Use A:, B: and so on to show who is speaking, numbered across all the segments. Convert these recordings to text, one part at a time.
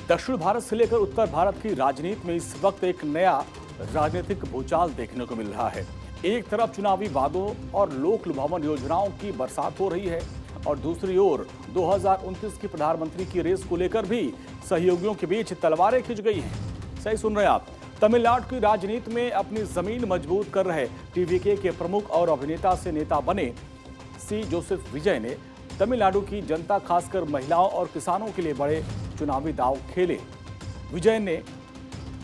A: दक्षिण भारत से लेकर उत्तर भारत की राजनीति में इस वक्त एक नया राजनीतिक भूचाल देखने को मिल रहा है। एक तरफ चुनावी वादों और लोक लुभावन योजनाओं की बरसात हो रही है और दूसरी ओर 2029 की प्रधानमंत्री की रेस को लेकर भी सहयोगियों के बीच तलवारें खिंच गई हैं। सही सुन रहे हैं आप। तमिलनाडु की राजनीति में अपनी जमीन मजबूत कर रहे टीवीके के प्रमुख और अभिनेता से नेता बने सी जोसेफ विजय ने तमिलनाडु की जनता खासकर महिलाओं और किसानों के लिए बड़े चुनावी दांव खेले। विजय ने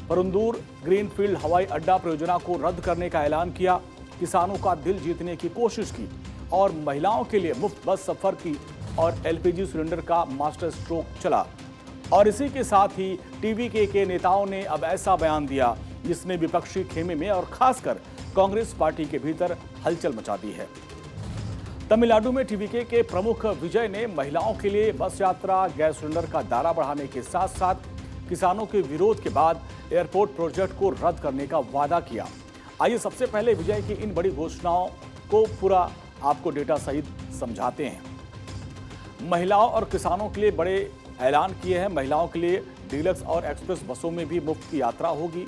A: परंदूर ग्रीनफील्ड हवाई अड्डा परियोजना को रद्द करने का ऐलान किया, किसानों का दिल जीतने की कोशिश की और महिलाओं के लिए मुफ्त बस सफर की और एलपीजी सिलेंडर का मास्टर स्ट्रोक चला। और इसी के साथ ही टीवीके के नेताओं ने अब ऐसा बयान दिया जिसने विपक्षी खेमे में और खासकर कांग्रेस पार्टी के भीतर हलचल मचा दी है। तमिलनाडु में टीवीके के प्रमुख विजय ने महिलाओं के लिए बस यात्रा, गैस सिलेंडर का दायरा बढ़ाने के साथ साथ किसानों के विरोध के बाद एयरपोर्ट प्रोजेक्ट को रद्द करने का वादा किया। आइए सबसे पहले विजय की इन बड़ी घोषणाओं को पूरा आपको डेटा सहित समझाते हैं। महिलाओं और किसानों के लिए बड़े ऐलान किए हैं। महिलाओं के लिए डीलक्स और एक्सप्रेस बसों में भी मुफ्त की यात्रा होगी।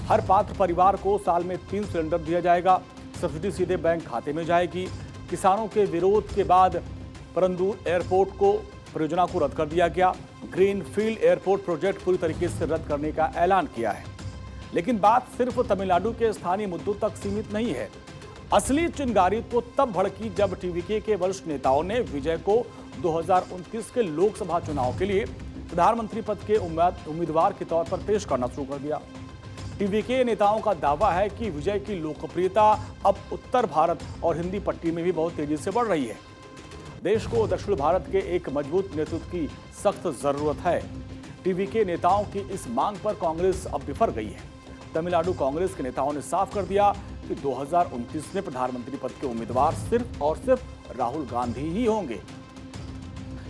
A: हर पात्र परिवार को साल में 3 सिलेंडर दिया जाएगा। सब्सिडी सीधे बैंक खाते में जाएगी। किसानों के विरोध के बाद परंदूर एयरपोर्ट को परियोजना को रद्द कर दिया गया। ग्रीनफील्ड एयरपोर्ट प्रोजेक्ट पूरी तरीके से रद्द करने का ऐलान किया है। लेकिन बात सिर्फ तमिलनाडु के स्थानीय मुद्दों तक सीमित नहीं है। असली चिंगारी तो तब भड़की जब टीवीके के वरिष्ठ नेताओं ने विजय को 2029 के लोकसभा चुनाव के लिए प्रधानमंत्री पद के उम्मीदवार के तौर पर पेश करना शुरू कर दिया। टीवीके नेताओं का दावा है कि विजय की लोकप्रियता अब उत्तर भारत और हिंदी पट्टी में भी बहुत तेजी से बढ़ रही है। देश को दक्षिण भारत के एक मजबूत नेतृत्व की सख्त जरूरत है। टीवीके नेताओं की इस मांग पर कांग्रेस अब बिफर गई है। तमिलनाडु कांग्रेस के नेताओं ने साफ कर दिया कि 2029 में प्रधानमंत्री पद के उम्मीदवार सिर्फ और सिर्फ राहुल गांधी ही होंगे।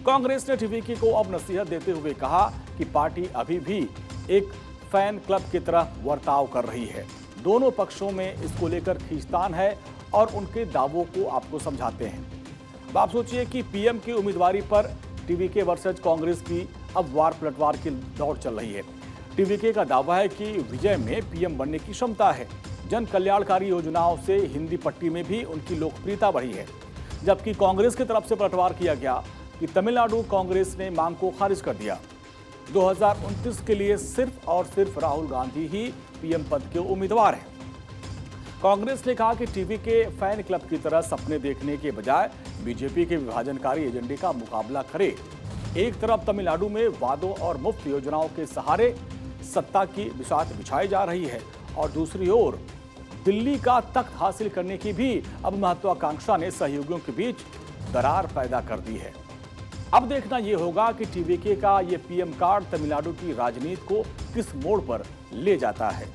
A: कांग्रेस ने टीवीके को अब नसीहत देते हुए कहा कि पार्टी अभी भी एक फैन क्लब की तरह बर्ताव कर रही है। दोनों पक्षों में इसको लेकर खींचतान है और उनके दावों को आपको समझाते हैं। अब आप सोचिए कि पीएम की उम्मीदवारी पर टीवीके वर्सेज कांग्रेस की अब वार पलटवार की दौड़ चल रही है। टीवीके का दावा है कि विजय में पीएम बनने की क्षमता है। जन कल्याणकारी योजनाओं से हिंदी पट्टी में भी उनकी लोकप्रियता बढ़ी है। जबकि कांग्रेस की तरफ से पलटवार किया गया कि तमिलनाडु कांग्रेस ने मांग को खारिज कर दिया। 2029 के लिए सिर्फ और सिर्फ राहुल गांधी ही पीएम पद के उम्मीदवार हैं। कांग्रेस ने कहा कि टीवीके फैन क्लब की तरह सपने देखने के बजाय बीजेपी के विभाजनकारी एजेंडे का मुकाबला करे। एक तरफ तमिलनाडु में वादों और मुफ्त योजनाओं के सहारे सत्ता की बिसात बिछाई जा रही है और दूसरी ओर दिल्ली का तख्त हासिल करने की भी अब महत्वाकांक्षा ने सहयोगियों के बीच दरार पैदा कर दी है। अब देखना यह होगा कि टीवीके का ये पीएम कार्ड तमिलनाडु की राजनीति को किस मोड़ पर ले जाता है।